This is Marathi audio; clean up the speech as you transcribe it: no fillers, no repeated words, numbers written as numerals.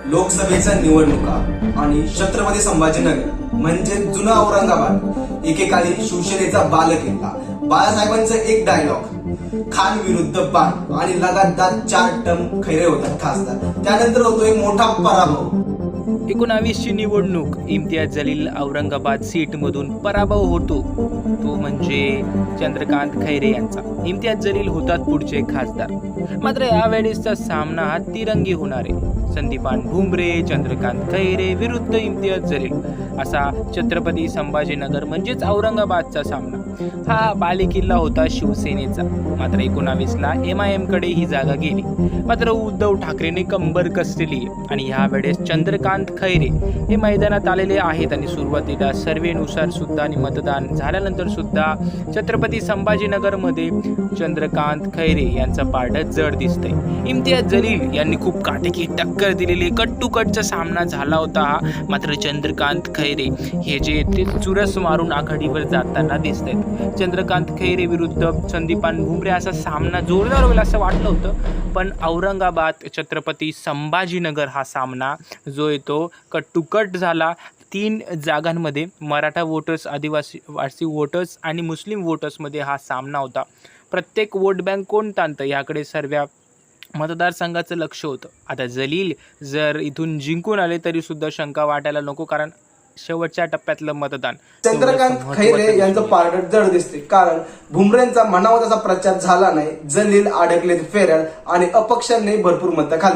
लोकसभेच्या निवडणुका आणि छत्रपती संभाजीनगर म्हणजे जुना औरंगाबाद एकेकाळी शिवसेनेचा बालेकिल्ला। बाळासाहेबांचं एक डायलॉग, खान विरुद्ध बाण, आणि लगातार 4 टर्म खैरे होतात खासदार। त्यानंतर होतो एक मोठा पराभव। 19ची निवडणूक इम्तियाज जलील औरंगाबाद सीट मधून पराभव होतो, तो म्हणजे चंद्रकांत खैरे यांचा। इम्तियाज जलील होतात पुढचे खासदार। मात्र यावेळेसचा सामना हा तिरंगी होणार आहे। संदीपान भुमरे, चंद्रकांत खैरे विरुद्ध इम्तियाज जलील असा छत्रपती संभाजीनगर म्हणजेच औरंगाबादचा सामना। हा बालेकिल्ला होता शिवसेनेचा। मात्र 19ला MIM कडे ही जागा गेली। मात्र उद्धव ठाकरेंनी कंबर कसलेली आणि यावेळेस चंद्रकांत खैरे हे मैदानात आलेले आहेत आणि सुरुवातीला सर्वेनुसार सुद्धा आणि मतदान झाल्यानंतर सुद्धा छत्रपती संभाजीनगर मध्ये चंद्रकांत खैरे यांचं पारडं जड दिसतंय। इम्तियाज जलील यांनी खूप काटेकी टक्कर दिलेली, कट टू कटचा सामना झाला होता हा। मात्र चंद्रकांत खैरे हे जे ते चुरस मारून आघाडीवर जाताना दिसत आहेत। चंद्रकांत खैरे विरुद्ध संदीपान भुमरे असा सामना जोरदार होईल असं वाटलं होतं, पण औरंगाबाद छत्रपती संभाजीनगर हा सामना जो येतो कट टू कट झाला। 3 जागांमध्ये मराठा वोटर्स, आदिवासी वोटर्स आणि मुस्लिम वोटर्समध्ये हा सामना होता। प्रत्येक वोट बँक कोण ताणतं याकडे सर्व मतदारसंघाचं लक्ष होतं। आता जलील जर इथून जिंकून आले तरी सुद्धा शंका वाटायला नको, कारण शेवटच्या टप्प्यातलं मतदान। चंद्रकांत खैरे यांचं पारडं जड दिसते, कारण भुमरेंचा म्हणावा तसा प्रचार झाला नाही। जलील अडकलेत फेऱ्यात आणि अपक्षांनी भरपूर मतं खाल्ली।